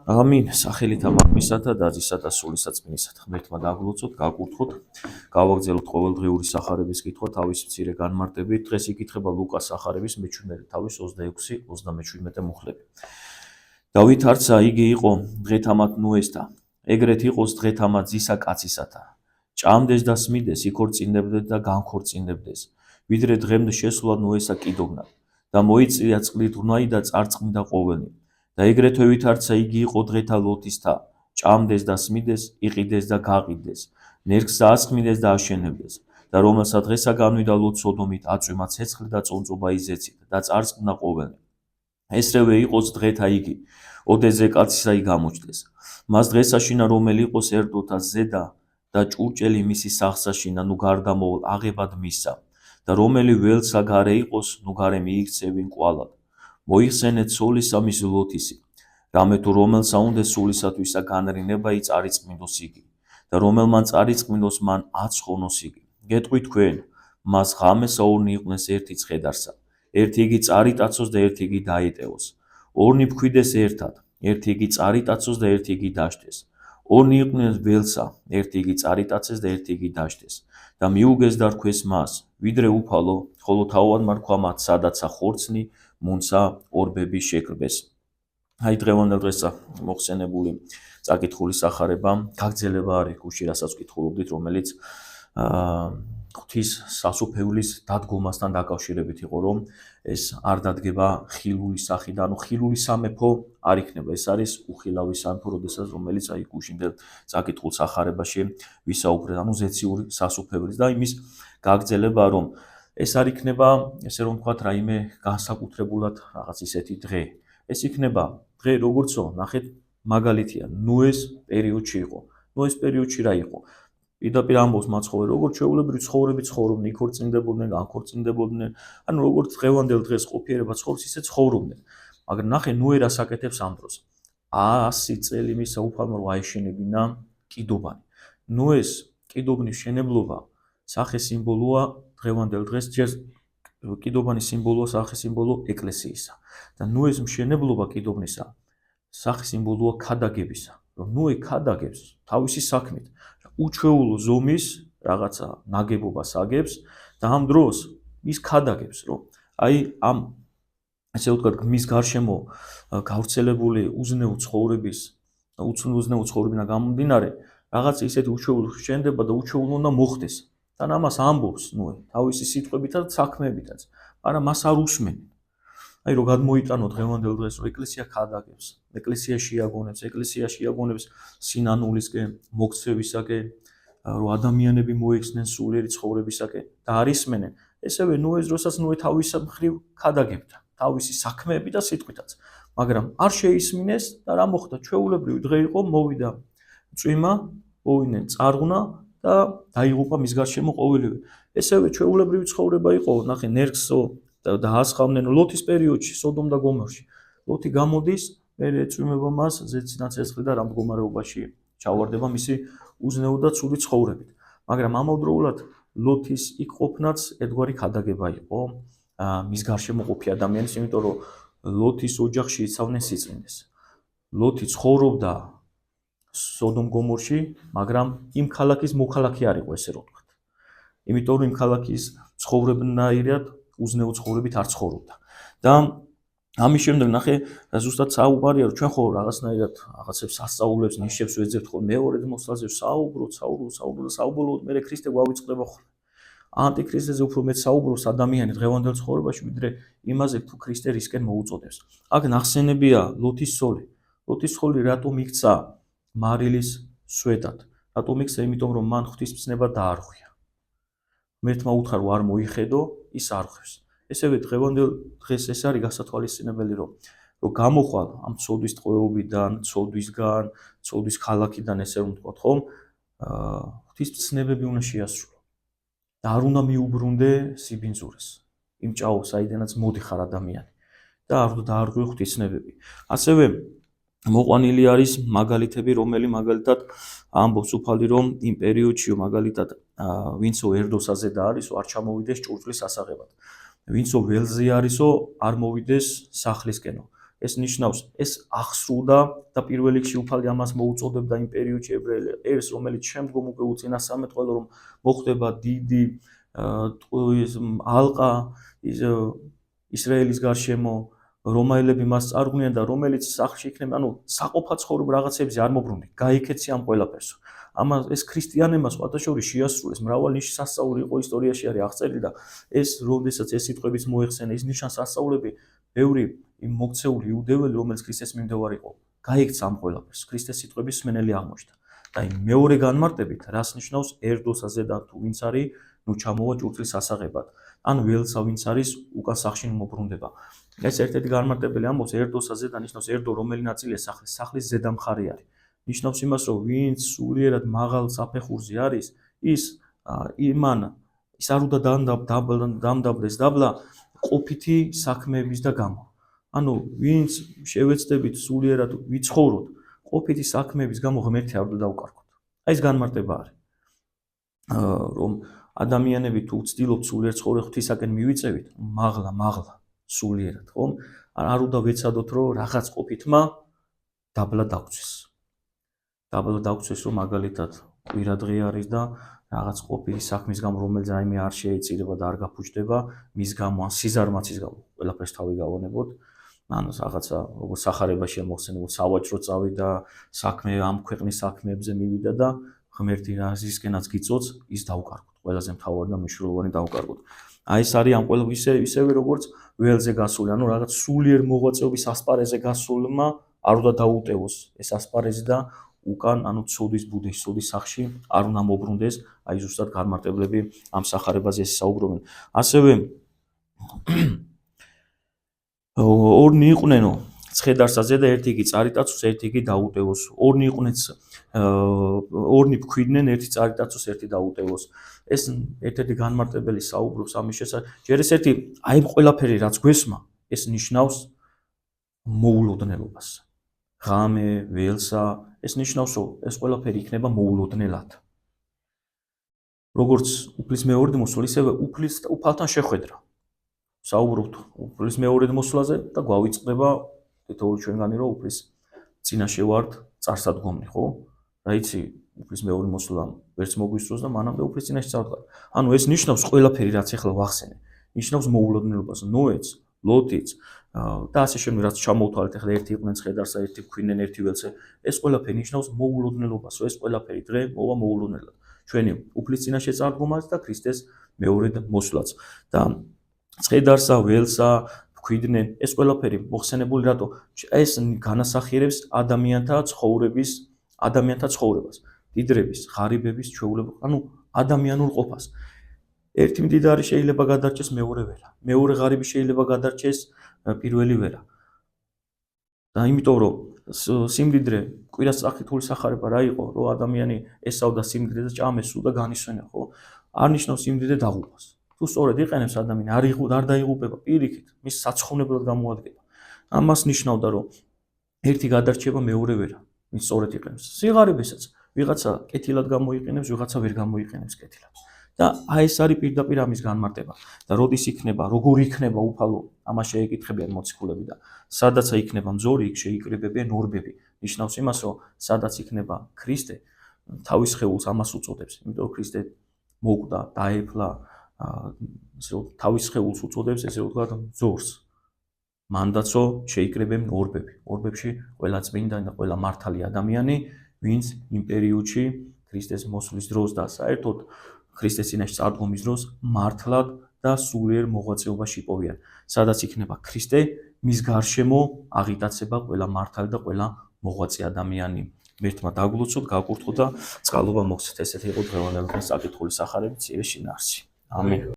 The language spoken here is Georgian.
ამინ სახელითა მამისათა და ძისა და სულისა წმინისათა ღმერთმა დაგლოცოთ, გაკურთხოთ, გავაგრძელოთ ყოველდღიური სახარების კითხვა თავის მცირე განმარტებით. დღეს იკითხება ლუკას სახარების მე-17 თავის 26-37 მუხლები. დავით არცა იგი იყო დღეთამად ნუესთა, ეგრეთ იყოს დღეთამად ძისა კაცისათა. ჭამდეს და სმიდეს, იქორწინებდეს და განქორწინებდეს, ვიდრე დღემდე შესულა ნუესა კიდოვნად და მოიწია წყლით ღვინო და წარწყმდა ყოველნი. და ეგრეთვე ვითარცა იგი იყო დღეთა ლოთისთა, ჭამდეს და სმიდეს, იყიდეს და გაყიდეს, ნერგს აასხმიდეს და აშენებდეს. და რომელსა დღესა განვიდა ლოთ სოდომით, აწვიმა ცეცხლი და წონწობა იზეცით და წარწყმდა ყოველნი. ესრევე იყოს დღეთა იგი, ოდეზე კაცისაი გამოჩნდეს. მას დღესაშინა რომელი იყოს ერდოთა ზედა და ჭურჭელი მისი სახსაშინა, ნუ გარდამოვალ აღებად მისსა. და რომელი ველსა გარე იყოს, ნუ გარე მიიქცევინ კვალად. მოიხსენეთ სულისა მის ლოთისი, რამე თუ რომელსა უნდა სულისათვისა განრინებაი წარიწყმინდოს იგი, და რომელმან წარიწყმინდოს მან აცხონოს იგი. გეტყვი თქვენ, მას ღამესა ორნი იყვნენ ერთი ცხედარსა, ერთი იგი წარიტაცოს და ერთი იგი დაეტევოს. ორნი ფქვიდეს ერთად, ერთი იგი წარიტაცოს და ერთი იგი დაშტეს. ორნი იყვნენ ველსა, ერთი იგი წარიტაცეს და ერთი იგი დაშტეს. და მიუგეს და რქვეს მას, ვიდრე უფალო, ხოლო თავადმა რქვა მათ, სადაცა ხორცნი, მუნცა ორბები შეკრბეს. აი დღევანდელ დღესა მოხსენებული წაკითხული სახარება გაგრძელება არის გუში, რასაც ვკითხულობდით, რომელიც ღვთის სასუფეველის დადგომასთან დაკავშირებით იყო, რომ ეს არ დადგება ხილული სახით, ანუ ხილული სამეფო არ იქნება. ეს არის უხილავი სამეფო, როდესაც რომელიც აი გუშინდელ წაკითხულ სახარებაში ვისაუბრეთ, ანუ ზეციური სასუფეველის და იმის გაგრძელება, რომ ეს არ იქნება, ესე რომ ვთქვათ, რაიმე განსაკუთრებულად რაღაც ისეთი დღე. ეს იქნება დღე, როგორცო, ნახეთ, მაგალითია, ნოეს პერიოდში იყო. ნოეს პერიოდში რა იყო? პირდაპირ ამბობს მაცხოვრი, როგორც ჩვეულებრივი ცხოვრები ცხოვრობდნენ, იქორწინდებოდნენ, განქორწინდებოდნენ, ანუ როგორც დღევანდელ დღეს ყოფიერება ცხოვრობს, ისე ცხოვრობდნენ. მაგრამ ნახე, ნოე რას აკეთებს ამ დროს? 100 წელი მისცა უფალმა რომ აეშენებინა კიდობანი. ნოეს კიდობნის შენებლობა სახე სიმბოლოა დღევანდელ დღეს, ჯერ კიდობანის სიმბოლოა სახე სიმბოლო ეკლესიისა. და ნოეს მშენებლობა კიდობნისა სახე სიმბოლოა ქადაგებისა, რომ ნოე ქადაგებს თავისი საქმით, უჩვეულო ზომის რაღაცა ნაგებობას აგებს და ამ დროს ის ქადაგებს, რომ აი ამ ესე ვთქვათ, მის გარშემო გავრცელებული უზნეო ცხოვრებიდან გამომდინარე, რაღაც ისეთი უჩვეულო შენდება და უჩვეულო უნდა მოხდეს. და ამას ამბობს ნოე თავისი სიტყვებითა და საქმეებითაც, მაგრამ მას არ უსმენენ. აი რომ გადმოიტანო დღევანდელ დღეს, რომ ეკლესია ქადაგებს, ეკლესია შეაგონებს სინანულისკენ, მოქცევისაკენ, რომ ადამიანები მოექცნენ სულიერი ცხოვრებისაკენ და არ ისმენენ. ესევე ნოეს დროსაც ნოე თავის მხრივ ქადაგებდა, თავისი საქმეები და სიტყვითაც, მაგრამ არ შეისმინეს და რა მოხდა? ჩვეულებრივი დღე იყო, მოვიდა წვიმა, მოვიდნენ წარღვნა და დაიღუპა მის გარშემო ყოველივე. ესევე ჩვეულებრივი ცხოვრება იყო, ნახე, ნერგსო დაასხამდნენ ლოთის პერიოდში, სოდომ და გომორში. ლოთი გამოდის, მე ეწვიმება მას ზეცინა ცეცხლი და რა მდგომარეობაში ჩავარდება მისი უზნეო და ცუდი ცხოვრებით. მაგრამ ამავდროულად ლოთის იქ ყოფნაც ერთგვარი ქადაგება იყო მის გარშემო ყოფი ადამიანის, იმიტომ რომ ლოთის ოჯახში იცავდნენ სიწმინდეს. ლოთი ცხოვრობდა სოდომ გომორში, მაგრამ იმ ქალაქის მოქალაქე არ იყო, ესე რომ ვთქვათ. იმიტომ რომ იმ ქალაქის ცხოვრებნაირად უზნეო ცხოვრებით არ ცხოვრობდა. და ამის შემდეგ ნახე, ზუსტად საუბარია, რომ ჩვენ ხო რაღაცნაირად რაღაცებს სასწაულებს, ნიშნებს ვეძებთ ხოლმე, მეორე მოსვლაზე საუბრობთ და საუბოლოოდ მე ქრისტე გვავიწყდება ხოლმე. ანტიქრისტეზე უფრო მეტ საუბრობს ადამიანი დღევანდელ ცხოვრებაში, ვიდრე იმაზე, თუ ქრისტე რისკენ მოუწოდებს. აქ ნახსენებია ლოთის სოლი. ლოთის სოლი რატომ იქცა მარილის სვეტად? რატომ იქცა? იმიტომ რომ მან ღვთისმცნება დაარღვია. ღმერთმა უთხრა რომ არ მოიხედო, ის არღვევს. ესევე დღევანდელ დღეს ეს არის გასათვალისწინებელი, რომ გამოხვალ ამ ცოდვის ტყვეობიდან, ცოდვის ქალაქიდან, ესე რომ ვთქვათ, ხომ, ღვთისმცნებები უნდა შეასრულო. და არ უნდა მიუბრუნდე სიბინძურეს, იმ ჭაობს, საიდანაც მოდიხარ ადამიანი და არ უნდა დაარღვიო ღვთისმცნებები. ასევე მოყვანილი არის მაგალითები, რომელი მაგალითად ამბობს უფალი, რომ იმ პერიოდში მაგალითად ვინცო ერდოსაზე და არისო, არ ჩამოვიდეს ჭურჭლის ასაღებად. ვინცო ველზე არისო, არ მოვიდეს სახლისკენო. ეს ნიშნავს, ეს აღსრულდა და პირველ რიგში უფალი ამას მოუწოდებდა იმ პერიოდში ებრაელ ერს, რომელიც შემდგომ უკვე უწინასწარმეტყველო რომ მოხდება დიდი ალყა ისრაელის გარშემო, რომაელები მას წარგვნიან და რომელიც სახლში იქნება, საყოფა ცხოვრება რაღაცებზე არ მოbrunდი, გაიქეცი ამ ყველაფერს. ამას ეს ქრისტიანებმა სხვათა შორის შეასრულეს, მრავალ ნიშნის სასწაული იყო ისტორიაში არის აღწერილი და ეს როდესაც ეს სიტყვებიც მოიხსენა, ის ნიშნის სასწაულები ბევრი იმ მოქცეული იუდეველი, რომელიც ქრისტეს მიმდევარი იყო, გაიქცა ამ ყველაფერს, ქრისტეს სიტყვების მსმენელი აღმოჩნდა. და იმ მეორე განმარტებით, რას ნიშნავს ერდოსა ზედან თუ ვინც არის, ჩამოვა ჭურჭლის ასაღებად. ან ველსა ვინც არის, უკან სახში მოbrunდება. ეს ერთ-ერთი განმარტებელი ამბობს ერდოსა ზედან ნიშნავს ერდო რომელი ნაწილია სახლის ზედა მხარე არის. ნიშნავს იმას, რომ ვინც სულიერად მაღალ საფეხურზე არის, ის არ უნდა დამდაბლდეს დაბლა ყოფითი საქმეების და გამო. ვინც შევეცდებით სულიერად ვიცხოვროთ, ყოფითი საქმეების გამო ღმერთი არ უნდა დავკარგოთ. ეს განმარტება არის. რომ ადამიანები თუ ვცდილობთ სულიერ ცხოვრებას ღვთისაკენ მივიწევით, მაღლა სულიერად, ხომ? არ უნდა ვეცადოთ, რომ რაღაც ყოფითმა დაბლა დაგვცეს. დაბლა დაგვცეს, რომ მაგალითად კვირადღე არის და რაღაც ყოფილი საქმის გამო, რომელიც რაიმე არ შეეწირება და არ გაფუჭდება, მის გამო ან სიზარმაცის გამო, ყველაფერს თავი გავონებოთ. რაღაცა როგორც სახარებაში მოხსენებულ სავაჭრო წავიდა, საქმე ამ ქვეყნის საქმეებზე მივიდა და ღმერთი რაზისკენაც გიწოც, ის დავკარგოთ. ყველაზე მთავარი და მნიშვნელოვანი დავკარგოთ. ეს არის ამ ყველაფერს ისევე როგორც ველზე გასული, რაღაც სულიერ მოღვაწეობის ასპარეზზე გასულმა არ უნდა დაუტევოს ეს ასპარეზი და უკან ცუდის ბუდის, ცუდის სახში არ უნდა მოbrunდეს, ზუსტად განმარტებლები ამ სახარებაზე საუბრობენ. ასევე ორნი იყვნენო ცხედარსაზე და ერთი იგი წარიტაცოს, ერთი იგი დაუტევოს. ორნი ფქვიდნენ, ერთი წარიტაცოს, ერთი დაუტევოს. ეს ერთ-ერთი განმარტებელი საუბრობს ამის შესახებ. ჯერ ეს ერთი აი ყველაფერი რაც გვესმა, ეს ნიშნავს მოულოდნელობას. ღამე, ველსა, ეს ნიშნავს, რომ ეს ყველაფერი იქნება მოულოდნელად. როგორც უფლის მეორედ მოსვლა, ისევე უფალთან შეხვედრა. საუბრობთ უფლის მეორედ მოსვლაზე და გვავიწყდება თითოეული ჩვენგანი რომ უფლის წინაშე ვართ წარსადგომნი, ხო? რა იცი, უფლის მეორე მოსვლა ვერც მოგვისწროს და მანამდე უფლის წინაშე წავდგარ. ეს ნიშნავს ყველაფერი რაც ახლა ვახსენე, ნიშნავს მოულოდნელობას, ნოეც, ლოტიც და ასე შემდეგ, რაც ჩამოვთვალეთ, ახლა ერთი იყვნენ ცხედარსა, ერთი ფქვიდნენ, ერთი ველზე. ეს ყველაფერი ნიშნავს მოულოდნელობას, ეს ყველაფერი დღე მოვა მოულოდნელად. ჩვენი უფლის წინაშე წარდგომაც და ქრისტეს მეორედ მოსვლაც. და ცხედარსა, ველსა, ფქვიდნენ, ეს ყველაფერი მოხსენებული რატო? ეს განასახიერებს ადამიანთა ცხოვრებას, დიდრების, ღარიბების, ჩვეულებრივ, ადამიანურ ყოფას. ერთი მდიდარი შეიძლება გადარჩეს, მეორე ვერა. მეორე ღარიბი შეიძლება გადარჩეს, პირველი ვერა. და იმიტომ რომ სიმდიდრე კვირას წახითული სახარება რა იყო, რომ ადამიანი ესავდა სიმდიდრეს და ჭამეს სულ და განისვენა, ხო? არ ნიშნავს სიმდიდრე დაღუპვას. თუ სწორედ იყენებს ადამიანი, არ დაიღუპება, პირიქით, მის საცხოვნებლად გამოადგება. ამას ნიშნავდა, რომ ერთი გადარჩება, მეორე ვერა, მის სწორედ იყენებს. სიღარიბესაც ვიღაცა კეთილად გამოიყენებს, ვიღაცა ვერ გამოიყენებს კეთილად. და ეს არის პირდაპირ ამის განმარტება. და როდის იქნება, როგორ იქნება უფალო, ამას შეეკითხებიან მოციქულები და სადაცა იქნება მძორი, იქ შეიკრიბებიან ორბები. ნიშნავს იმას, რომ სადაც იქნება ქრისტე, თავის ხეულს ამას უწოდებს. იმიტომ რომ ქრისტე მოკვდა, დაეფლა, თავის ხეულს უწოდებს, ესე ვთქვათ, მძორს. მანდაცო შეიკრიბებიან ორბები. ორბებში ყველა წმინდანი და ყველა მართალი ადამიანი, ვინც იმ პერიოდში ქრისტეს მოსვლის დროს და საერთოდ ქრისტეს წინაშე წარდგომის დროს მართლად და სულიერ მოღვაწეობაში იპოვიან. სადაც იქნება ქრისტე, მის გარშემო აღიტაცება ყველა მართალი და ყველა მოღვაწე ადამიანი. ღმერთმა დაგლოცოთ, გაკურთხოთ და წყალობა მოგცეთ. ესეთი იყო დღევანდელი საკითხული სახარების მცირე შინაარსი. ამინ.